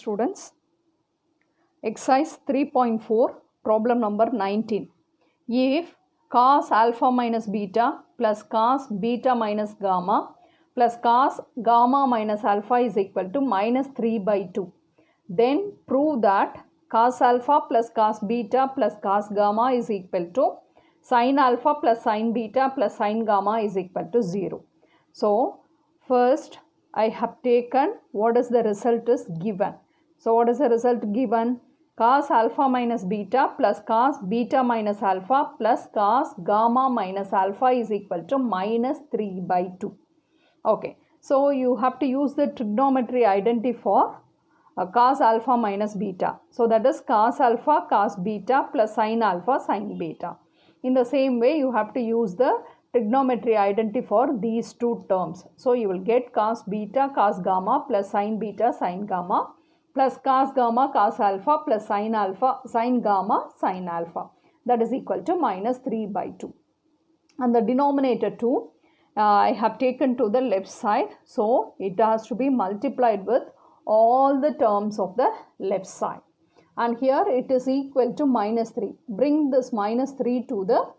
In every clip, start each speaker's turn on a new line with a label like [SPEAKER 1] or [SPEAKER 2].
[SPEAKER 1] students. Exercise 3.4, problem number 19. If cos alpha minus beta plus cos beta minus gamma plus cos gamma minus alpha is equal to minus 3 by 2, then prove that cos alpha plus cos beta plus cos gamma is equal to sin alpha plus sin beta plus sin gamma is equal to 0. So, first I have taken what is the result is given. So, what is the result given? Cos alpha minus beta plus cos beta minus alpha plus cos gamma minus alpha is equal to minus 3 by 2. Okay. So, you have to use the trigonometry identity for cos alpha minus beta. So, that is cos alpha cos beta plus sin alpha sin beta. In the same way, you have to use the trigonometry identity for these two terms. So, you will get cos beta cos gamma plus sin beta sin gamma plus cos gamma cos alpha plus sin alpha sin gamma sin alpha. That is equal to minus 3 by 2. And the denominator 2 I have taken to the left side. So, it has to be multiplied with all the terms of the left side. And here it is equal to minus 3. Bring this minus 3 to the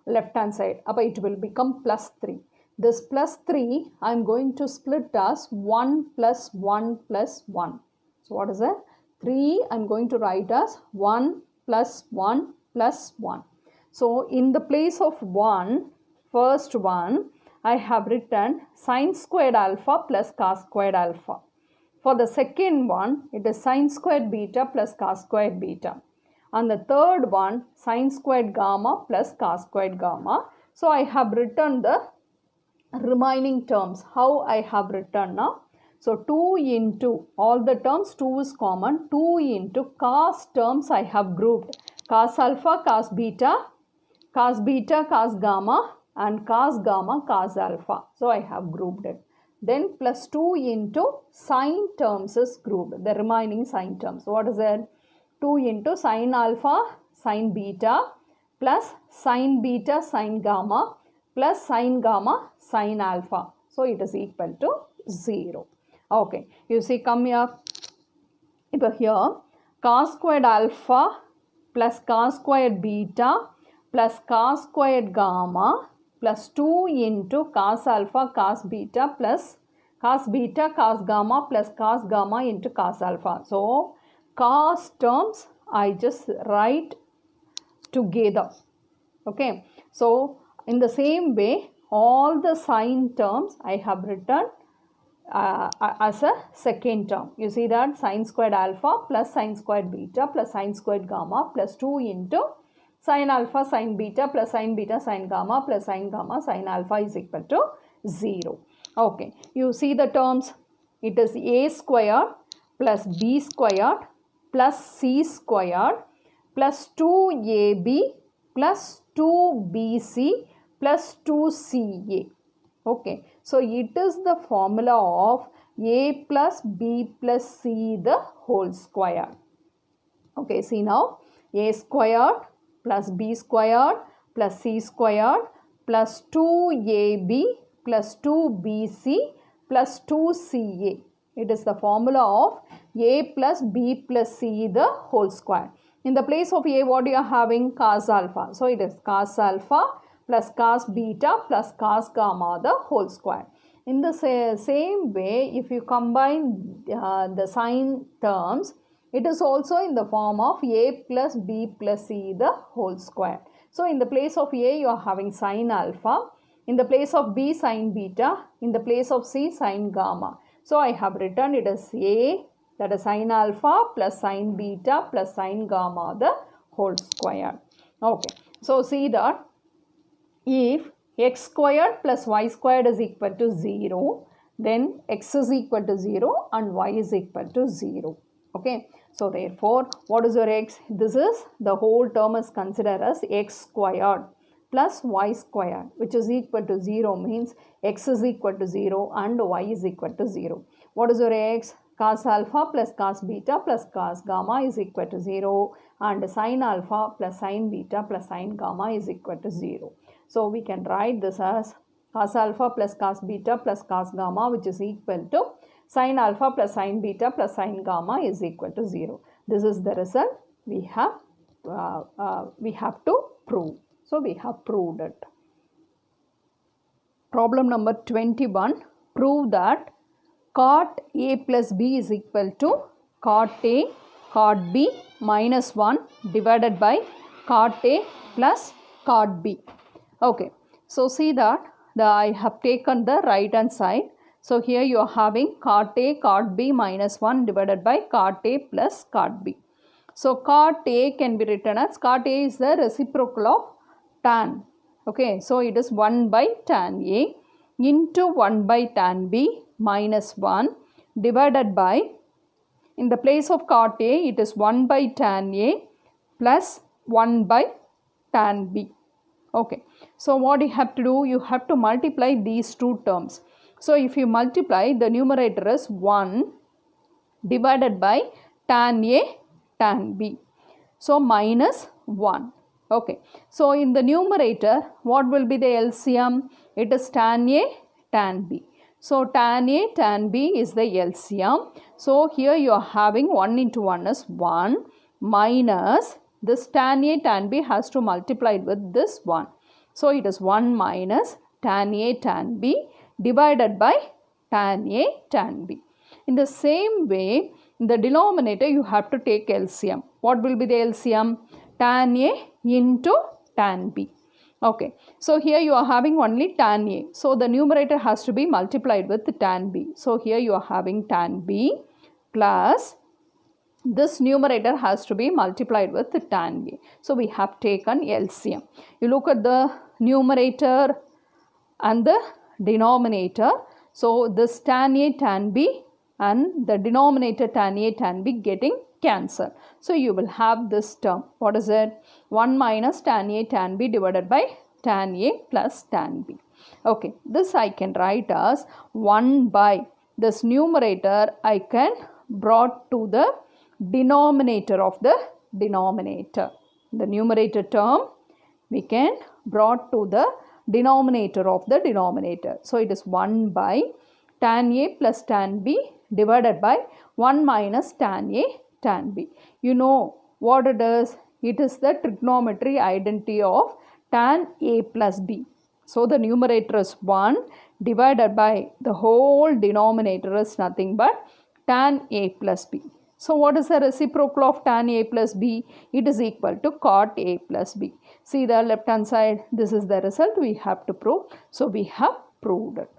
[SPEAKER 1] left hand side. It will become plus 3. This plus 3 I am going to split as 1 plus 1 plus 1. So, what is it? 3 I am going to write as 1 plus 1 plus 1. So, in the place of 1, first one, I have written sin squared alpha plus cos squared alpha. For the second one, it is sin squared beta plus cos squared beta. And the third one, sin squared gamma plus cos squared gamma. So, I have written the remaining terms. How I have written now? So, 2 into all the terms, 2 is common. 2 into cos terms I have grouped. Cos alpha, cos beta, cos gamma and cos gamma, cos alpha. So, I have grouped it. Then plus 2 into sin terms is grouped, the remaining sin terms. What is it? 2 into sin alpha, sin beta plus sin beta, sin gamma plus sin gamma, sin alpha. So, it is equal to 0. Okay, you see, come here. Here, cos squared alpha plus cos squared beta plus cos squared gamma plus 2 into cos alpha cos beta plus cos beta cos gamma plus cos gamma into cos alpha. So, cos terms I just write together. Okay. So, in the same way, all the sin terms I have written as a second term. You see that sin squared alpha plus sin squared beta plus sin squared gamma plus 2 into sin alpha sin beta plus sin beta sin gamma plus sin gamma sin alpha is equal to 0. Okay, you see the terms. It is a squared plus b squared plus c squared plus 2ab plus 2bc plus 2ca. Okay, so it is the formula of a plus b plus c the whole square. Okay, see now, a squared plus b squared plus c squared plus 2ab plus 2bc plus 2ca. It is the formula of a plus b plus c the whole square. In the place of a, what you are having? Cos alpha. So, it is cos alpha plus cos beta plus cos gamma the whole square. In the same way, if you combine the sin terms, it is also in the form of a plus b plus c the whole square. So, in the place of a, you are having sin alpha. In the place of b, sin beta. In the place of c, sin gamma. So, I have written it as a, that is sin alpha plus sin beta plus sin gamma the whole square. Okay. So, see that if x squared plus y squared is equal to 0, then x is equal to 0 and y is equal to 0. Okay. So, therefore, what is your x? This is the whole term is considered as x squared plus y squared, which is equal to 0, means x is equal to 0 and y is equal to 0. What is your x? Cos alpha plus cos beta plus cos gamma is equal to 0 and sin alpha plus sin beta plus sin gamma is equal to 0. So, we can write this as cos alpha plus cos beta plus cos gamma, which is equal to Sin alpha plus sin beta plus sin gamma is equal to 0. This is the result we have to prove. So we have proved it. Problem number 21. Prove that cot A plus B is equal to cot A cot B minus 1 divided by cot A plus cot B. Okay, so see that I have taken the right hand side. So here you are having cot A cot B minus 1 divided by cot A plus cot B. So cot A can be written as, cot A is the reciprocal of tan. Okay, so it is 1 by tan A into 1 by tan B minus 1 divided by, in the place of cot A, it is 1 by tan A plus 1 by tan B. Okay, so what you have to do, you have to multiply these two terms. So if you multiply, the numerator is 1 divided by tan A tan B. So minus 1. Okay, so in the numerator, what will be the LCM? It is tan A tan B. So tan A tan B is the LCM. So here you are having 1 into 1 is 1 minus this tan A tan B has to multiply with this 1. So it is 1 minus tan A tan B divided by tan A tan B. In the same way, in the denominator you have to take LCM. What will be the LCM? Tan A into tan B. Okay, so here you are having only tan A. So the numerator has to be multiplied with tan B. So here you are having tan B plus this numerator has to be multiplied with tan A. So we have taken LCM. You look at the numerator and the denominator. So this tan A tan B and the denominator tan A tan B getting cancelled. So you will have this term. What is it? 1 minus tan A tan B divided by tan A plus tan B. Okay, this I can write as 1 by this numerator I can brought to the denominator of the denominator. The numerator term we can brought to the denominator of the denominator. So it is 1 by tan A plus tan B divided by 1 minus tan A tan B. You know what it is? It is the trigonometry identity of tan A plus B. So the numerator is 1 divided by the whole denominator is nothing but tan A plus B. So what is the reciprocal of tan A plus B? It is equal to cot A plus B. See the left hand side, this is the result we have to prove. So we have proved it.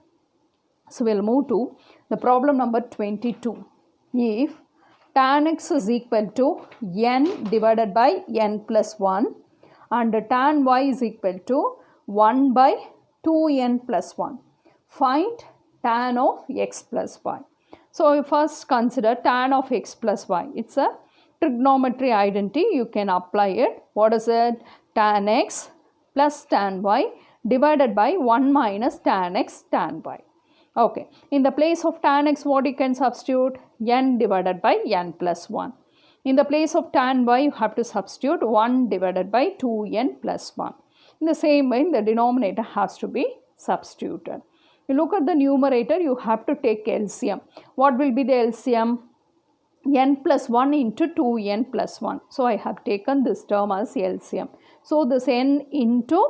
[SPEAKER 1] So we'll move to the problem number 22. If tan x is equal to n divided by n plus 1 and tan y is equal to 1 by 2n plus 1. Find tan of x plus y. So we first consider tan of x plus y. It's a trigonometry identity. You can apply it. What is it? Tan x plus tan y divided by 1 minus tan x tan y. Okay. In the place of tan x, what you can substitute? N divided by n plus 1. In the place of tan y, you have to substitute 1 divided by 2n plus 1. In the same way, the denominator has to be substituted. You look at the numerator, you have to take LCM. What will be the LCM? N plus 1 into 2n plus 1. So I have taken this term as LCM. So this n into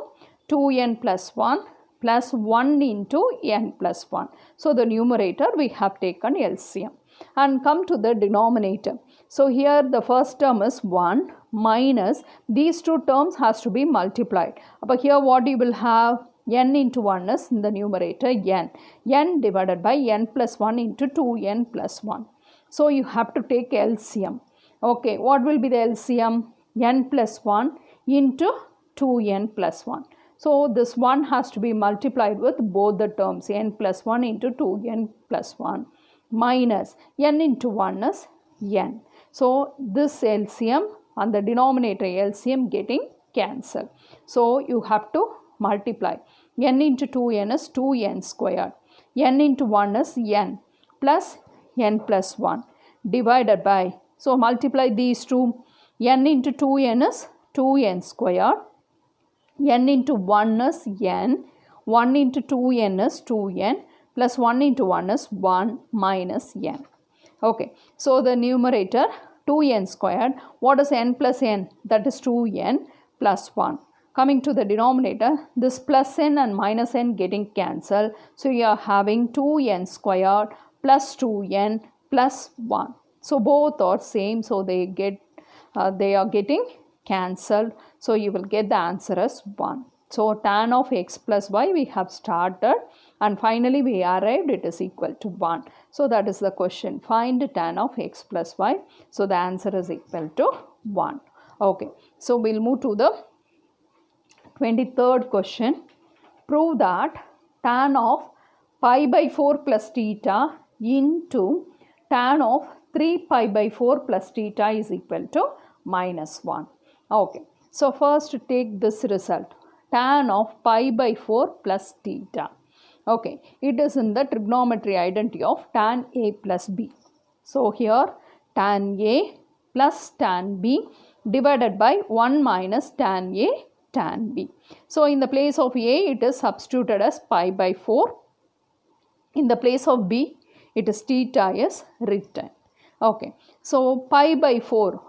[SPEAKER 1] 2n plus 1 plus 1 into n plus 1. So the numerator we have taken LCM. And come to the denominator. So here the first term is 1 minus these two terms has to be multiplied. But here what you will have? N into 1 is in the numerator n. N divided by n plus 1 into 2n plus 1. So you have to take LCM. Okay, what will be the LCM? N plus 1 into 2n plus 1. So this 1 has to be multiplied with both the terms, n plus 1 into 2n plus 1 minus n into 1 is n. So this LCM and the denominator LCM getting cancelled. So you have to multiply. N into 2n is 2n squared. N into 1 is n plus n plus 1 divided by, so multiply these two. N into 2n is 2n squared. N into 1 is n. 1 into 2n is 2n. plus 1 into 1 is 1 minus n. Okay, so the numerator 2n squared. What is n plus n? That is 2n plus 1. Coming to the denominator, this plus n and minus n getting cancelled. So you are having 2n squared plus 2n plus 1. So both are same. So they are getting cancelled. So you will get the answer as 1. So tan of x plus y we have started, and finally we arrived it is equal to 1. So that is the question. Find tan of x plus y. So the answer is equal to 1. Okay. So we'll move to the 23rd question. Prove that tan of pi by 4 plus theta into tan of 3 pi by 4 plus theta is equal to minus 1. Okay. So first take this result. Tan of pi by 4 plus theta. Okay. It is in the trigonometry identity of tan A plus B. So here tan A plus tan B divided by 1 minus tan A tan B. So in the place of A it is substituted as pi by 4. In the place of B it is theta is written. Okay. So pi by 4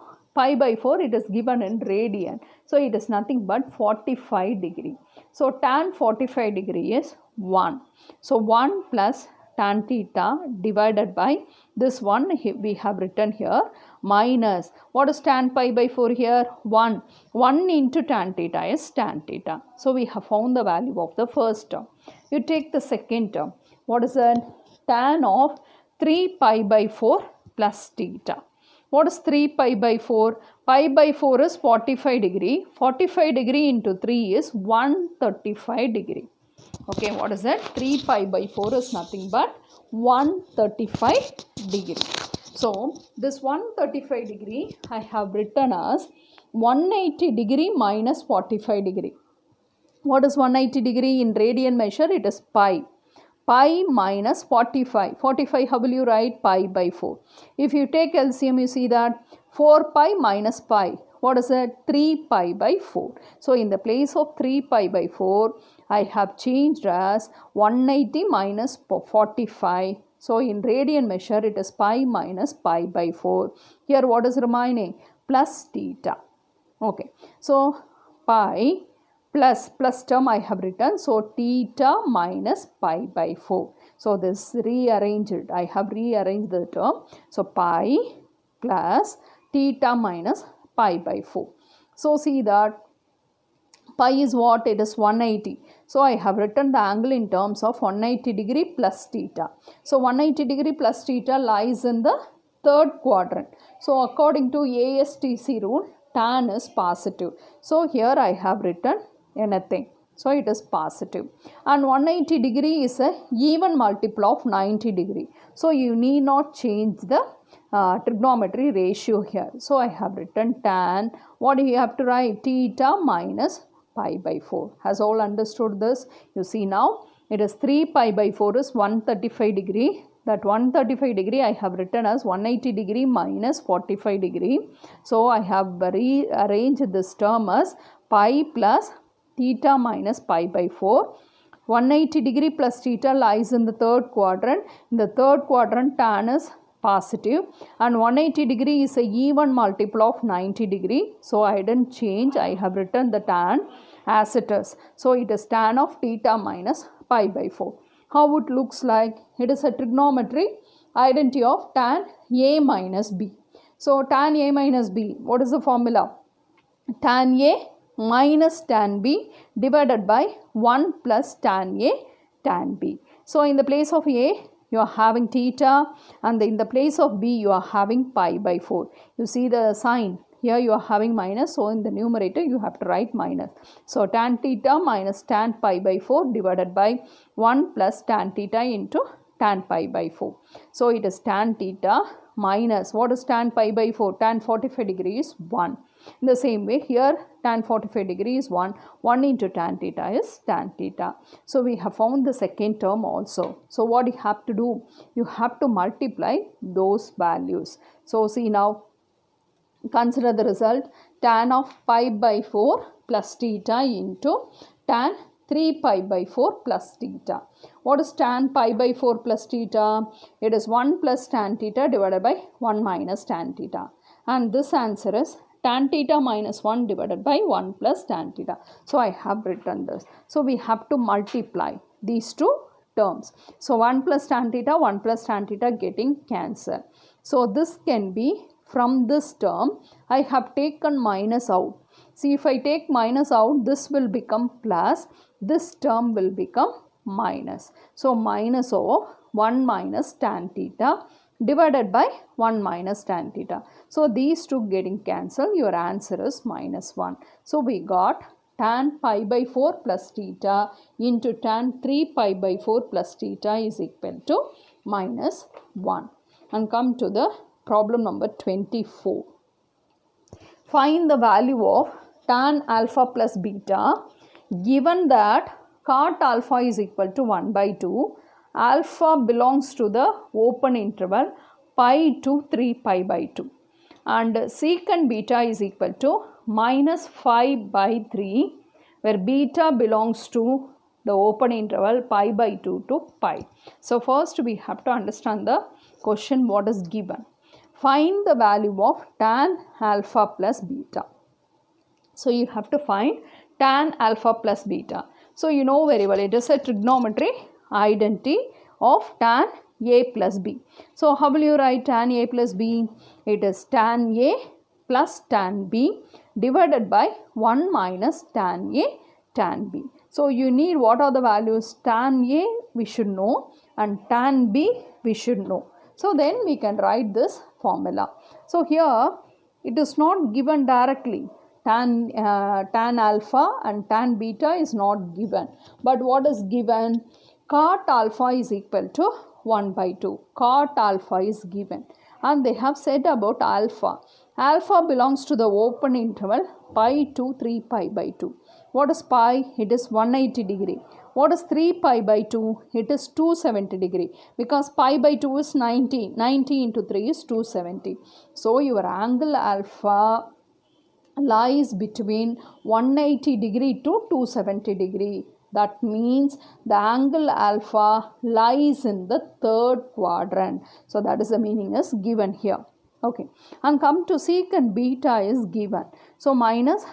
[SPEAKER 1] it is given in radian. So it is nothing but 45 degree. So tan 45 degree is 1. So 1 plus tan theta divided by this one we have written here minus, what is tan pi by 4 here? 1. 1 into tan theta is tan theta. So we have found the value of the first term. You take the second term. What is that? Tan of 3 pi by 4 plus theta. What is 3 pi by 4? Pi by 4 is 45 degree. 45 degree into 3 is 135 degree. Okay, what is that? 3 pi by 4 is nothing but 135 degree. So, this 135 degree I have written as 180 degree minus 45 degree. What is 180 degree in radian measure? It is pi. Pi minus 45. 45, how will you write? Pi by 4. If you take LCM, you see that 4 pi minus pi. What is it? 3 pi by 4. So, in the place of 3 pi by 4, I have changed as 180 minus 45. So, in radian measure, it is pi minus pi by 4. Here, what is remaining? Plus theta. Okay. So, pi plus term I have written. So, theta minus pi by 4. So, this rearranged. I have rearranged the term. So, pi plus theta minus pi by 4. So, see that pi is what? It is 180. So, I have written the angle in terms of 180 degree plus theta. So, 180 degree plus theta lies in the third quadrant. So, according to ASTC rule, tan is positive. So, here I have written anything. So, it is positive. And 180 degree is a even multiple of 90 degree. So, you need not change the trigonometry ratio here. So, I have written tan. What do you have to write? Theta minus pi by 4. Has all understood this? You see now, it is 3 pi by 4 is 135 degree. That 135 degree I have written as 180 degree minus 45 degree. So, I have rearranged this term as pi plus theta minus pi by 4. 180 degree plus theta lies in the third quadrant. In the third quadrant, tan is positive and 180 degree is a even multiple of 90 degree. So, I didn't change. I have written the tan as it is. So, it is tan of theta minus pi by 4. How it looks like? It is a trigonometry identity of tan A minus B. So, tan A minus B, what is the formula? Tan A minus tan B divided by 1 plus tan A tan B. So, in the place of A, you are having theta, and in the place of B, you are having pi by 4. You see the sign. Here you are having minus, so in the numerator you have to write minus. So, tan theta minus tan pi by 4 divided by 1 plus tan theta into tan pi by 4. So, it is tan theta minus, what is tan pi by 4? Tan 45 degree is 1. In the same way, here tan 45 degree is 1. 1 into tan theta is tan theta. So, we have found the second term also. So, what you have to do? You have to multiply those values. So, see now, consider the result. Tan of pi by 4 plus theta into tan 3 pi by 4 plus theta. What is tan pi by 4 plus theta? It is 1 plus tan theta divided by 1 minus tan theta. And this answer is tan theta minus 1 divided by 1 plus tan theta. So I have written this. So we have to multiply these two terms. So 1 plus tan theta getting cancelled. So this can be from this term. I have taken minus out. See, if I take minus out, this will become plus. This term will become minus. So minus of 1 minus tan theta divided by 1 minus tan theta. So these two getting cancelled. Your answer is minus 1. So we got tan pi by 4 plus theta into tan 3 pi by 4 plus theta is equal to minus 1. And come to the problem number 24. Find the value of tan alpha plus beta given that cot alpha is equal to 1 by 2. Alpha belongs to the open interval pi to 3 pi by 2. And secant beta is equal to minus 5 by 3, where beta belongs to the open interval pi by 2 to pi. So first we have to understand the question what is given. Find the value of tan alpha plus beta. So you have to find tan alpha plus beta. So you know very well it is a trigonometry identity of tan a plus b. So how will you write tan a plus b? It is tan a plus tan b divided by 1 minus tan a tan b. So you need what are the values? Tan a we should know and tan b we should know. So then we can write this formula. So here it is not given directly. Tan alpha and tan beta is not given. But what is given? Cot alpha is equal to 1 by 2. Cot alpha is given. And they have said about alpha. Alpha belongs to the open interval pi to 3 pi by 2. What is pi? It is 180 degree. What is 3 pi by 2? It is 270 degree. Because pi by 2 is 90. 90 into 3 is 270. So your angle alpha lies between 180 degree to 270 degree. That means the angle alpha lies in the third quadrant. So that is the meaning is given here. Okay. And come to secant beta is given. So minus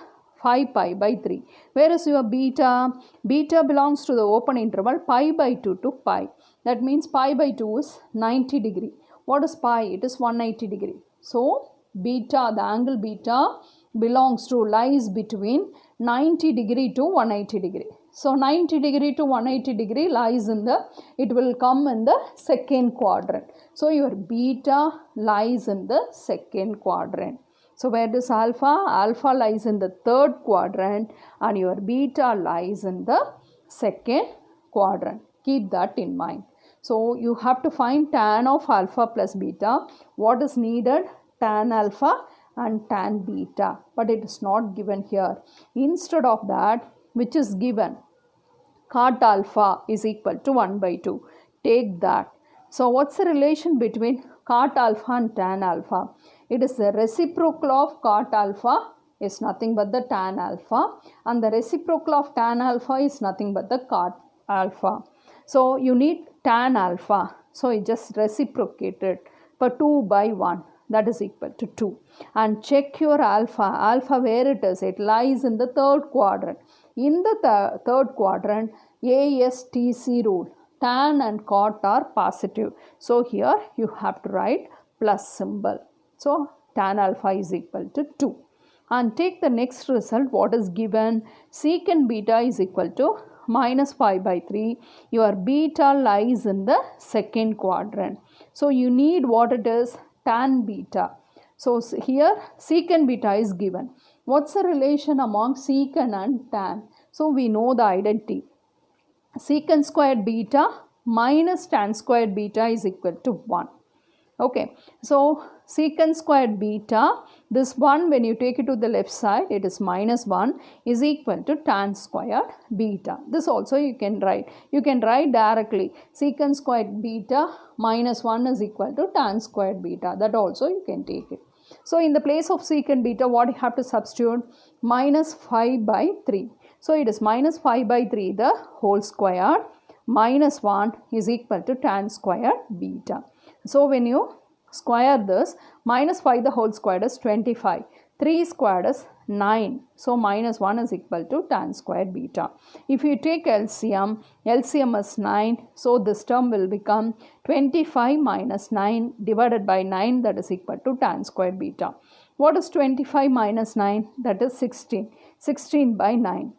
[SPEAKER 1] 5 pi by 3. Where is your beta? Beta belongs to the open interval pi by 2 to pi. That means pi by 2 is 90 degree. What is pi? It is 180 degree. So beta, the angle beta belongs to lies between 90 degree to 180 degree. So 90 degree to 180 degree lies in the, it will come in the second quadrant. So your beta lies in the second quadrant. So where does alpha? Alpha lies in the third quadrant and your beta lies in the second quadrant. Keep that in mind. So you have to find tan of alpha plus beta. What is needed? Tan alpha and tan beta. But it is not given here. Instead of that, which is given? Cot alpha is equal to 1 by 2. Take that. So what's the relation between cot alpha and tan alpha? It is the reciprocal of cot alpha is nothing but the tan alpha, and the reciprocal of tan alpha is nothing but the cot alpha. So you need tan alpha. So you just reciprocate it for 2 by 1. That is equal to 2. And check your alpha. Alpha where it is? It lies in the third quadrant. In the third quadrant, ASTC rule. Tan and cot are positive. So here you have to write plus symbol. So tan alpha is equal to 2. And take the next result. What is given? Secant beta is equal to minus 5 by 3. Your beta lies in the second quadrant. So you need what it is? Tan beta. So here secant beta is given. What's the relation among secant and tan? So we know the identity. Secant squared beta minus tan squared beta is equal to 1. Okay. So secant squared beta, this 1 when you take it to the left side, it is minus 1 is equal to tan squared beta. This also you can write. You can write directly. Secant squared beta minus 1 is equal to tan squared beta. That also you can take it. So in the place of secant beta, what you have to substitute? Minus 5 by 3. So it is minus 5 by 3 the whole square minus 1 is equal to tan square beta. So when you square this, minus 5 the whole square is 25. 3 squared is 9. So minus 1 is equal to tan square beta. If you take LCM, LCM is 9. So this term will become 25 minus 9 divided by 9, that is equal to tan square beta. What is 25 minus 9? That is 16. 16 by 9.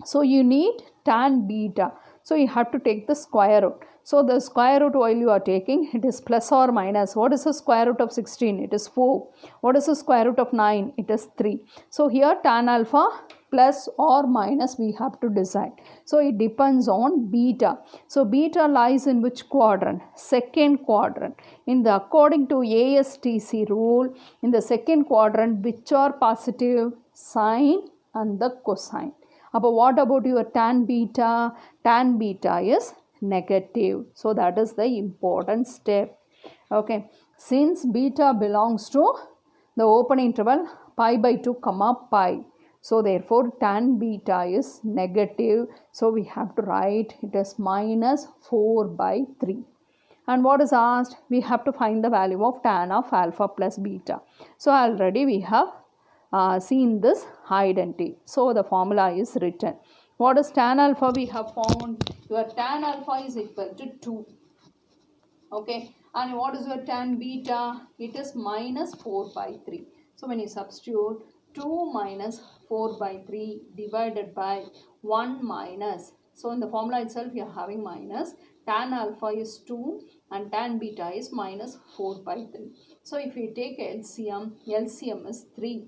[SPEAKER 1] So you need tan beta. So you have to take the square root. So the square root while you are taking, it is plus or minus. What is the square root of 16? It is 4. What is the square root of 9? It is 3. So here tan alpha plus or minus we have to decide. So it depends on beta. So beta lies in which quadrant? Second quadrant. According to ASTC rule, in the second quadrant, which are positive? Sine and the cosine. But what about your tan beta? Tan beta is negative. So that is the important step. Okay. Since beta belongs to the open interval pi by 2 comma pi. So therefore tan beta is negative. So we have to write it as minus 4 by 3. And what is asked? We have to find the value of tan of alpha plus beta. So already we have seen this identity. So the formula is written. What is tan alpha? We have found your tan alpha is equal to 2. Okay. And what is your tan beta? It is minus 4 by 3. So when you substitute 2 minus 4 by 3 divided by 1 minus. So in the formula itself you are having minus. Tan alpha is 2 and tan beta is minus 4 by 3. So if we take LCM, LCM is 3.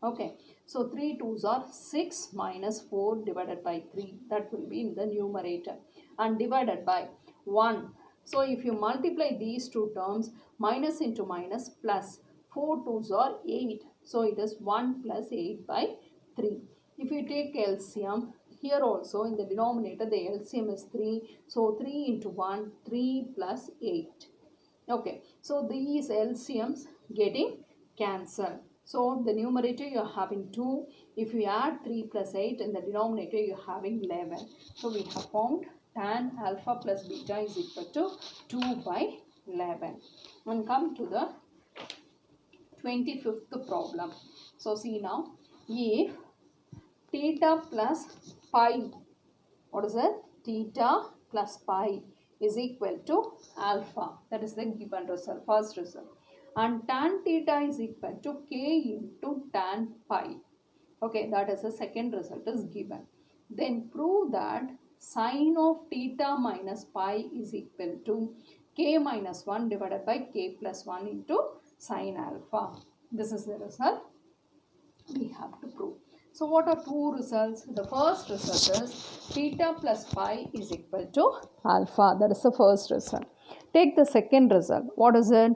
[SPEAKER 1] Okay, so 3 2s are 6 minus 4 divided by 3. That will be in the numerator and divided by 1. So if you multiply these two terms, minus into minus plus, 4 2s are 8. So it is 1 plus 8 by 3. If you take LCM, here also in the denominator the LCM is 3. So 3 into 1, 3 plus 8. Okay, so these LCMs getting cancelled. So the numerator you are having 2. If you add 3 plus 8 in the denominator you are having 11. So we have found tan alpha plus beta is equal to 2 by 11. And come to the 25th problem. So see now, if theta plus pi, what is it? Theta plus pi is equal to alpha. That is the given result, first result. And tan theta is equal to k into tan pi. Okay, that is the second result is given. Then prove that sine of theta minus pi is equal to k minus 1 divided by k plus 1 into sine alpha. This is the result we have to prove. So what are two results? The first result is theta plus pi is equal to alpha. That is the first result. Take the second result. What is it?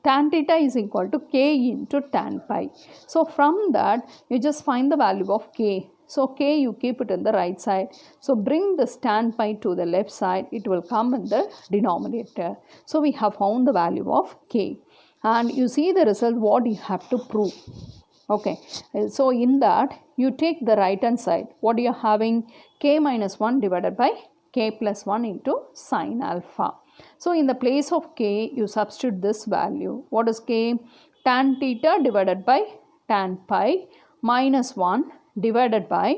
[SPEAKER 1] Tan theta is equal to k into tan pi. So from that you just find the value of k. So k you keep it in the right side. So bring this tan pi to the left side. It will come in the denominator. So we have found the value of k. And you see the result what you have to prove. Okay. So in that you take the right hand side. What you are having? K minus 1 divided by k plus 1 into sine alpha. So in the place of k, you substitute this value. What is k? Tan theta divided by tan pi minus 1 divided by,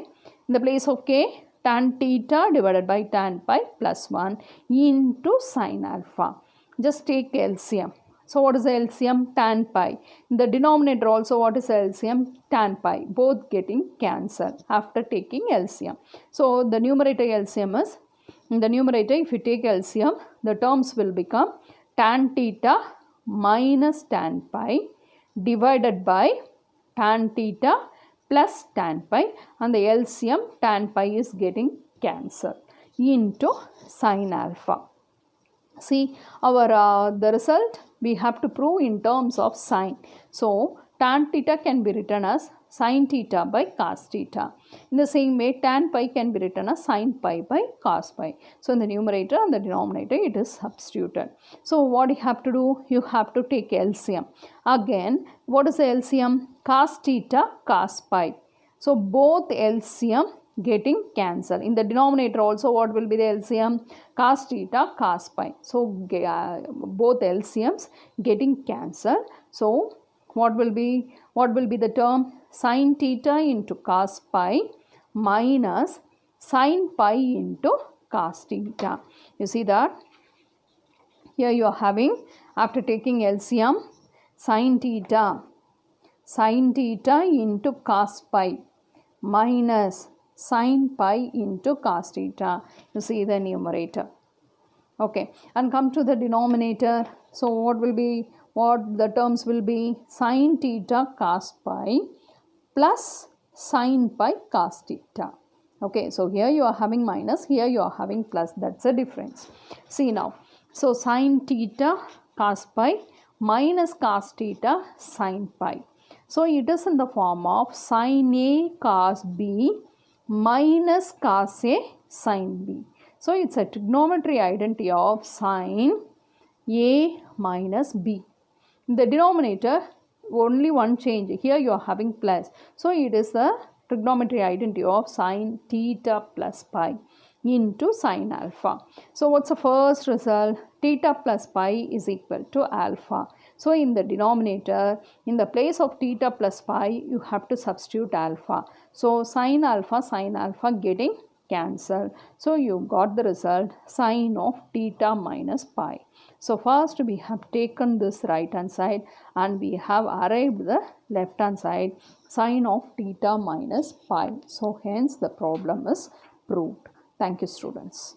[SPEAKER 1] in the place of k, tan theta divided by tan pi plus 1 into sine alpha. Just take LCM. So what is the LCM? Tan pi. In the denominator also what is LCM? Tan pi. Both getting cancelled after taking LCM. So the numerator LCM is, in the numerator if you take LCM, the terms will become tan theta minus tan pi divided by tan theta plus tan pi, and the LCM tan pi is getting cancelled into sine alpha. See our the result we have to prove in terms of sine. So tan theta can be written as sin theta by cos theta. In the same way, tan pi can be written as sin pi by cos pi. So in the numerator and the denominator it is substituted. So what you have to do? You have to take LCM. Again, what is the LCM? Cos theta cos pi. So both LCM getting cancelled. In the denominator also, what will be the LCM? Cos theta, cos pi. So both LCMs getting cancelled. So what will be the term? Sin theta into cos pi minus sin pi into cos theta. You see that? Here you are having, after taking LCM, sin theta into cos pi minus sin pi into cos theta. You see the numerator. Okay, and come to the denominator. So what the terms will be? Sin theta cos pi plus sin pi cos theta. Okay, so here you are having minus, here you are having plus. That's the difference. See now. So sin theta cos pi minus cos theta sin pi. So it is in the form of sin A cos B minus cos A sin B. So it's a trigonometry identity of sin A minus B. In the denominator, only one change. Here you are having plus. So it is the trigonometry identity of sin theta plus pi into sin alpha. So what's the first result? Theta plus pi is equal to alpha. So in the denominator, in the place of theta plus pi, you have to substitute alpha. So sin alpha getting cancelled. So you got the result sin of theta minus pi. So first we have taken this right hand side and we have arrived the left hand side, sin of theta minus pi. So hence the problem is proved. Thank you, students.